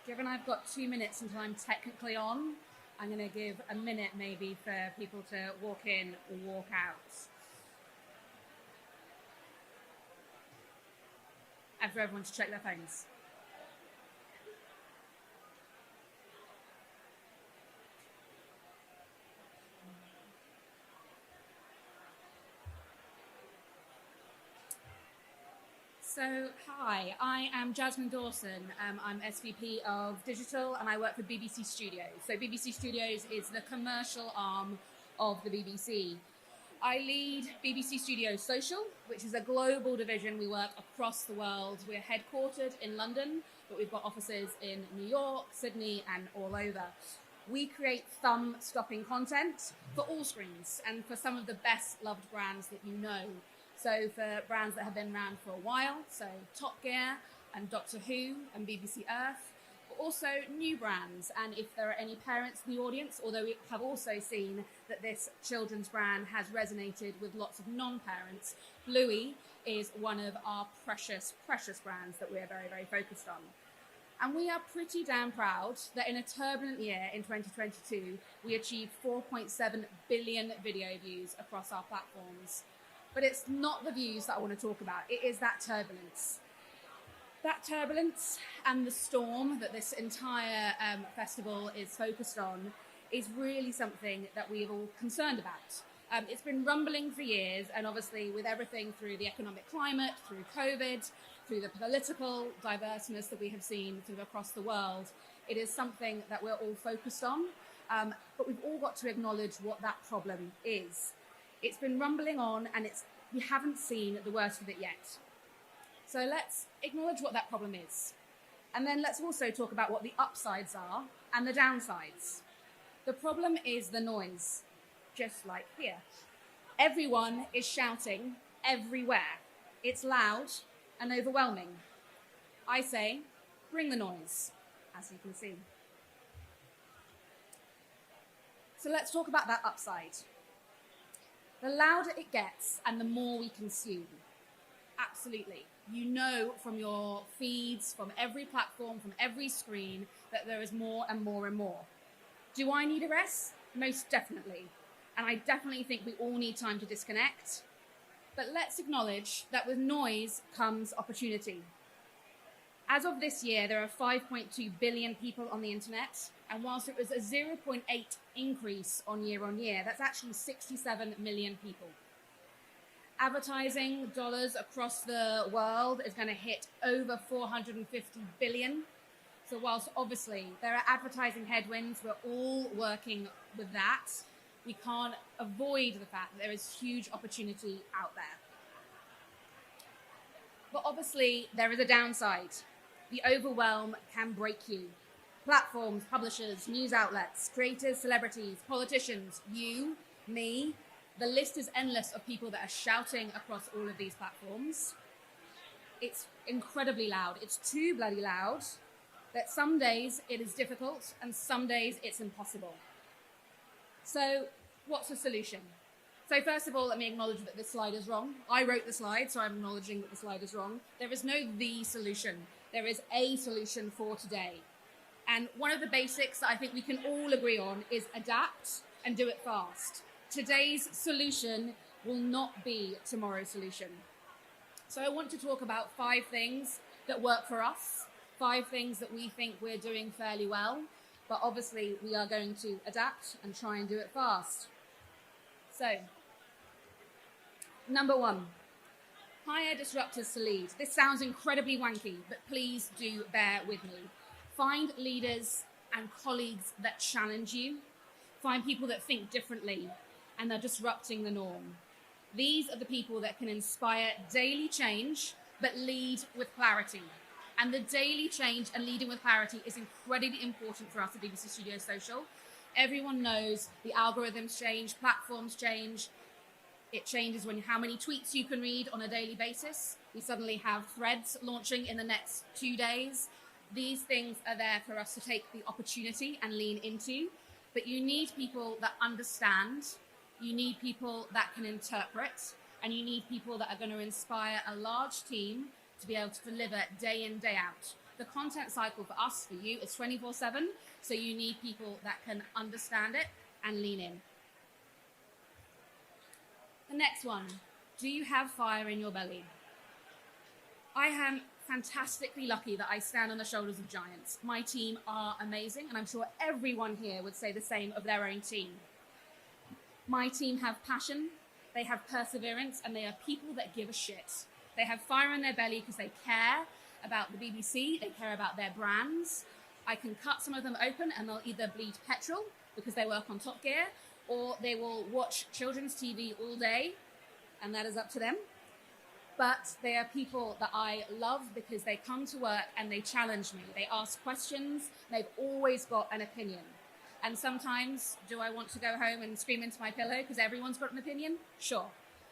Given I've got 2 minutes until I'm technically on, I'm going to give a minute maybe for people to walk in or walk out. And for everyone to check their phones. So, hi, I am Jasmine Dawson. I'm SVP of Digital and I work for BBC Studios. So BBC Studios is the commercial arm of the BBC. I lead BBC Studios Social, which is a global division. We work across the world. We're headquartered in London, but we've got offices in New York, Sydney, and all over. We create thumb-stopping content for all screens and for some of the best loved brands that you know. So for brands that have been around for a while, so Top Gear and Doctor Who and BBC Earth, but also new brands. And if there are any parents in the audience, although we have also seen that this children's brand has resonated with lots of non-parents, Bluey is one of our precious, precious brands that we're very, very focused on. And we are pretty damn proud that in a turbulent year in 2022, we achieved 4.7 billion video views across our platforms. But it's not the views that I want to talk about. It is that turbulence. That turbulence and the storm that this entire festival is focused on is really something that we're all concerned about. It's been rumbling for years, and obviously with everything through the economic climate, through COVID, through the political diverseness that we have seen sort of across the world, it is something that we're all focused on. But we've all got to acknowledge what that problem is. It's been rumbling on and we haven't seen the worst of it yet. So let's acknowledge what that problem is. And then let's also talk about what the upsides are and the downsides. The problem is the noise, just like here. Everyone is shouting everywhere. It's loud and overwhelming. I say, bring the noise, as you can see. So let's talk about that upside. The louder it gets and the more we consume. Absolutely. You know from your feeds, from every platform, from every screen, that there is more and more and more. Do I need a rest? Most definitely. And I definitely think we all need time to disconnect. But let's acknowledge that with noise comes opportunity. As of this year, there are 5.2 billion people on the internet, and whilst it was a 0.8 increase on year, that's actually 67 million people. Advertising dollars across the world is going to hit over 450 billion. So whilst obviously there are advertising headwinds, we're all working with that, we can't avoid the fact that there is huge opportunity out there. But obviously there is a downside. The overwhelm can break you. Platforms, publishers, news outlets, creators, celebrities, politicians, you, me, the list is endless of people that are shouting across all of these platforms. It's incredibly loud. It's too bloody loud that some days it is difficult and some days it's impossible. So what's the solution? So first of all, let me acknowledge that this slide is wrong. I wrote the slide, so I'm acknowledging that the slide is wrong. There is no the solution. There is a solution for today. And one of the basics that I think we can all agree on is adapt and do it fast. Today's solution will not be tomorrow's solution. So I want to talk about 5 things that work for us, 5 things that we think we're doing fairly well, but obviously we are going to adapt and try and do it fast. So, number 1, hire disruptors to lead. This sounds incredibly wanky, but please do bear with me. Find leaders and colleagues that challenge you. Find people that think differently and are disrupting the norm. These are the people that can inspire daily change, but lead with clarity. And the daily change and leading with clarity is incredibly important for us at BBC Studios Social. Everyone knows the algorithms change, platforms change. It changes when how many tweets you can read on a daily basis. We suddenly have threads launching in the next 2 days. These things are there for us to take the opportunity and lean into. But you need people that understand. You need people that can interpret. And you need people that are going to inspire a large team to be able to deliver day in, day out. The content cycle for us, for you, is 24/7. So you need people that can understand it and lean in. The next one, do you have fire in your belly? I am fantastically lucky that I stand on the shoulders of giants. My team are amazing, and I'm sure everyone here would say the same of their own team. My team have passion, they have perseverance, and they are people that give a shit. They have fire in their belly because they care about the BBC, they care about their brands. I can cut some of them open and they'll either bleed petrol because they work on Top Gear, or they will watch children's TV all day, and that is up to them. But they are people that I love because they come to work and they challenge me. They ask questions. They've always got an opinion. And sometimes, do I want to go home and scream into my pillow because everyone's got an opinion? Sure.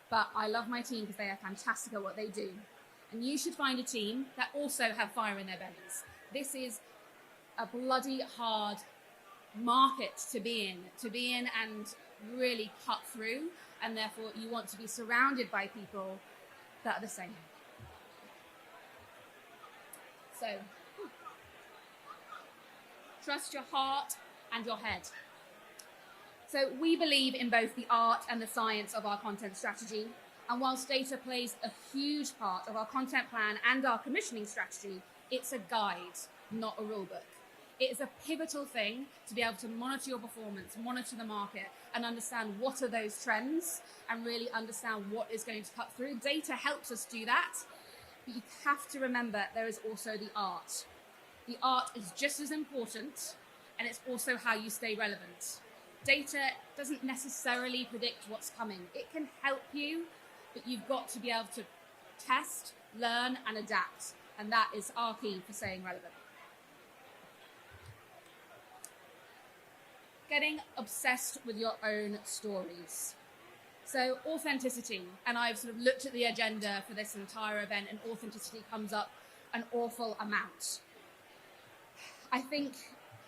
But I love my team because they are fantastic at what they do. And you should find a team that also have fire in their bellies. This is a bloody hard market to be in and really cut through. And therefore, you want to be surrounded by people that are the same. So, trust your heart and your head. So we believe in both the art and the science of our content strategy. And whilst data plays a huge part of our content plan and our commissioning strategy, it's a guide, not a rule book. It is a pivotal thing to be able to monitor your performance, monitor the market, and understand what are those trends and really understand what is going to cut through. Data helps us do that, but you have to remember there is also the art. The art is just as important, and it's also how you stay relevant. Data doesn't necessarily predict what's coming. It can help you, but you've got to be able to test, learn, and adapt, and that is our key for staying relevant. Getting obsessed with your own stories. So authenticity, and I've sort of looked at the agenda for this entire event, and authenticity comes up an awful amount. I think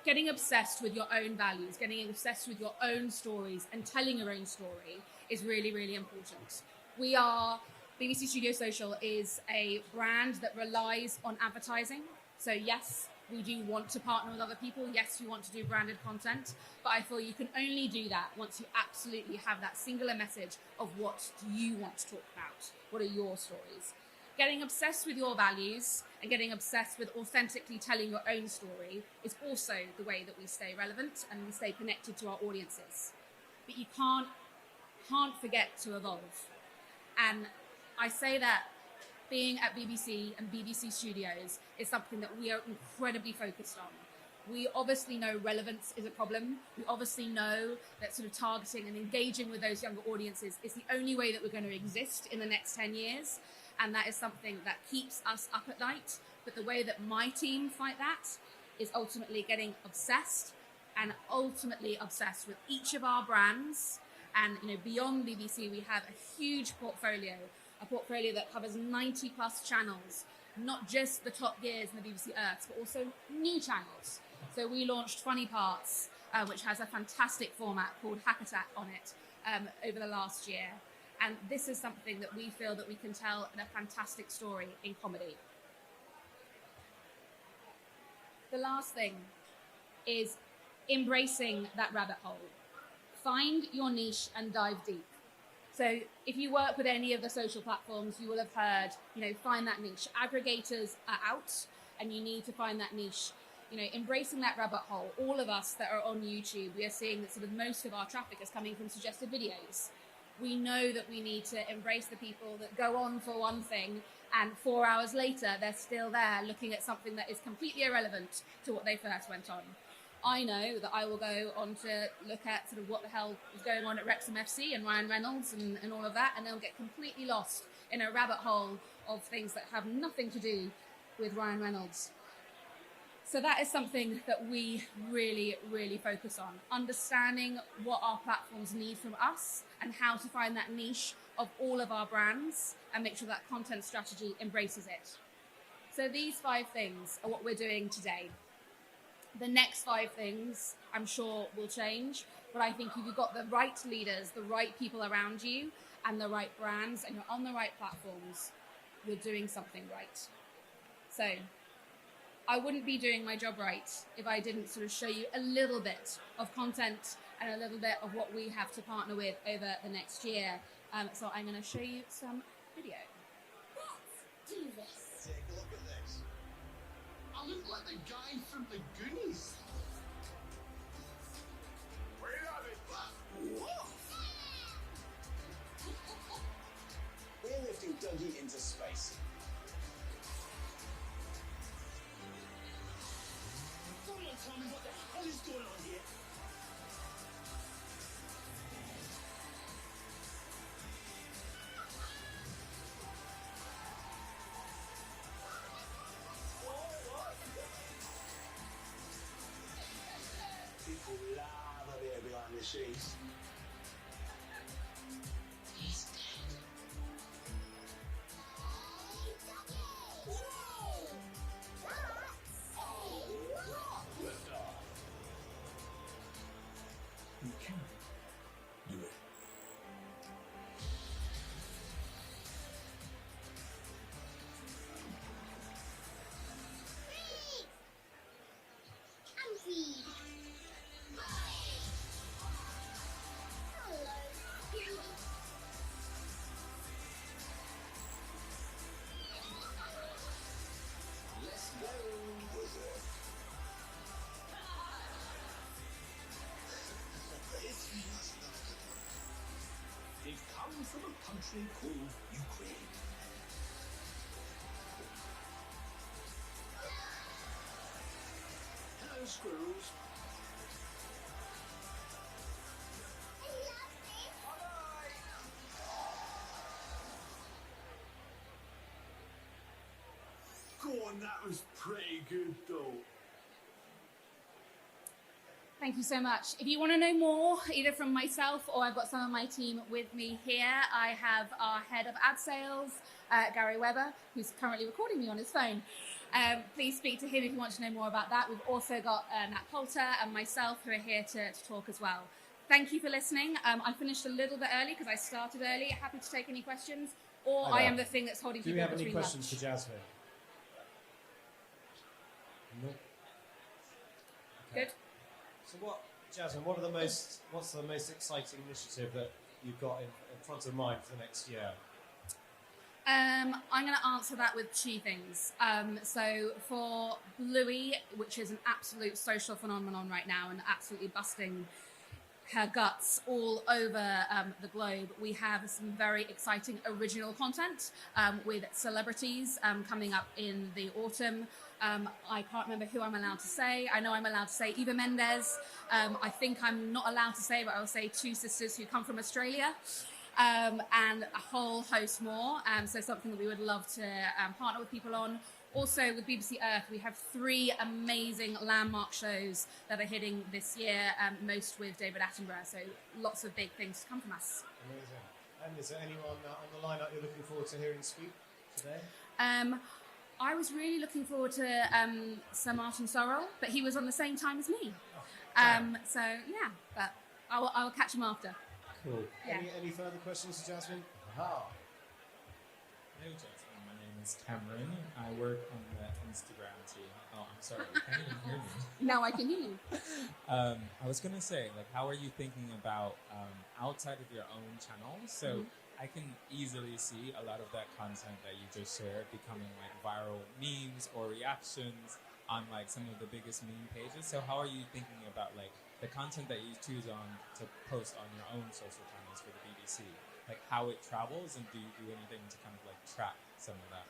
getting obsessed with your own values, getting obsessed with your own stories and telling your own story is really, really important. BBC Studio Social is a brand that relies on advertising. So yes, we do want to partner with other people. Yes, we want to do branded content, but I feel you can only do that once you absolutely have that singular message of what you want to talk about. What are your stories? Getting obsessed with your values and getting obsessed with authentically telling your own story is also the way that we stay relevant and we stay connected to our audiences. But you can't forget to evolve. And I say that being at BBC and BBC Studios is something that we are incredibly focused on. We obviously know relevance is a problem. We obviously know that sort of targeting and engaging with those younger audiences is the only way that we're going to exist in the next 10 years. And that is something that keeps us up at night. But the way that my team fight that is ultimately getting obsessed and ultimately obsessed with each of our brands. And beyond BBC, we have a huge portfolio, a portfolio that covers 90 plus channels, not just the Top Gears and the BBC Earths, but also new channels. So we launched Funny Parts, which has a fantastic format called Hack Attack on it over the last year. And this is something that we feel that we can tell in a fantastic story in comedy. The last thing is embracing that rabbit hole. Find your niche and dive deep. So if you work with any of the social platforms, you will have heard, find that niche. Aggregators are out and you need to find that niche. Embracing that rabbit hole. All of us that are on YouTube, we are seeing that sort of most of our traffic is coming from suggested videos. We know that we need to embrace the people that go on for one thing and 4 hours later, they're still there looking at something that is completely irrelevant to what they first went on. I know that I will go on to look at sort of what the hell is going on at Wrexham FC and Ryan Reynolds and all of that, and they'll get completely lost in a rabbit hole of things that have nothing to do with Ryan Reynolds. So that is something that we really, really focus on, understanding what our platforms need from us and how to find that niche of all of our brands and make sure that content strategy embraces it. So these 5 things are what we're doing today. The next 5 things, I'm sure, will change, but I think if you've got the right leaders, the right people around you, and the right brands, and you're on the right platforms, you're doing something right. So, I wouldn't be doing my job right if I didn't sort of show you a little bit of content and a little bit of what we have to partner with over the next year. So I'm going to show you some video. Let's do this. Take a look at this. I look like the guy from the Goonies. Where are they? What? We're lifting Dougie into space. Someone tell me what the hell is going on here? People love a bit behind the scenes. He's dead. You can do it. I'm feed. Hello. Let's go with it. They've come from a country called Ukraine. Hello, squirrels. I love this. Go on, that was pretty good though. Thank you so much. If you want to know more, either from myself or I've got some of my team with me here, I have our head of ad sales, Gary Webber, who's currently recording me on his phone. Please speak to him if you want to know more about that. We've also got Nat Poulter and myself who are here to talk as well. Thank you for listening. I finished a little bit early because I started early. Happy to take any questions, or I am the thing that's holding Do people we have any between questions lunch. for Jasmine? No. Good. So Jasmine, what's the most exciting initiative that you've got in front of mind for the next year? I'm going to answer that with two things. So for Bluey, which is an absolute social phenomenon right now and absolutely busting her guts all over the globe, we have some very exciting original content with celebrities coming up in the autumn. I can't remember who I'm allowed to say. I know I'm allowed to say Eva Mendes. I think I'm not allowed to say, but I'll say two sisters who come from Australia. And a whole host more. So something that we would love to partner with people on. Also with BBC Earth, we have 3 amazing landmark shows that are hitting this year, most with David Attenborough. So lots of big things to come from us. Amazing. And is there anyone on the lineup you're looking forward to hearing speak today? I was really looking forward to Sir Martin Sorrell, but he was on the same time as me. So yeah, but I'll catch him after. Cool. Yeah. Any further questions for Jasmine? Hello, Jasmine. My name is Cameron. I work on the Instagram team. Oh, I'm sorry. You can't even hear me. Now I can hear you. I was going to say, how are you thinking about outside of your own channel? So I can easily see a lot of that content that you just shared becoming viral memes or reactions on some of the biggest meme pages. So how are you thinking about the content that you choose on to post on your own social channels for the BBC, how it travels, and do you do anything to kind of track some of that?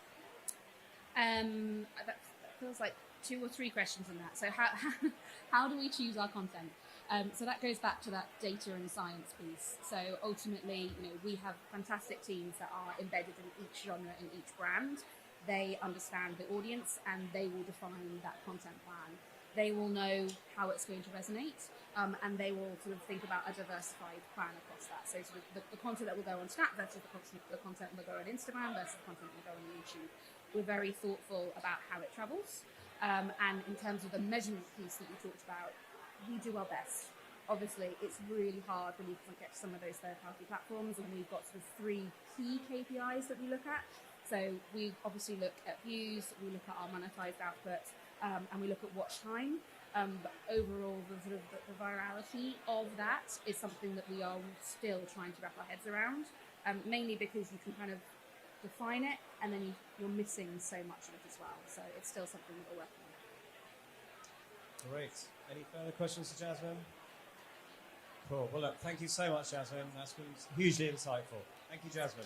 That feels like 2 or 3 questions in that. So how do we choose our content? So that goes back to that data and science piece. So ultimately, we have fantastic teams that are embedded in each genre and each brand. They understand the audience and they will define that content plan. They will know how it's going to resonate, and they will sort of think about a diversified plan across that. So sort of the content that will go on Snap versus the content that will go on Instagram versus the content that will go on YouTube. We're very thoughtful about how it travels. And in terms of the measurement piece that you talked about, we do our best. Obviously, it's really hard when you get to some of those third-party platforms, and we've got sort of 3 key KPIs that we look at. So we obviously look at views, we look at our monetized output, and we look at watch time. But overall, the virality of that is something that we are still trying to wrap our heads around, mainly because you can kind of define it, and then you're missing so much of it as well. So it's still something that we're working on. Great. Any further questions for Jasmine? Cool. Well, look, thank you so much, Jasmine. That's been hugely insightful. Thank you, Jasmine.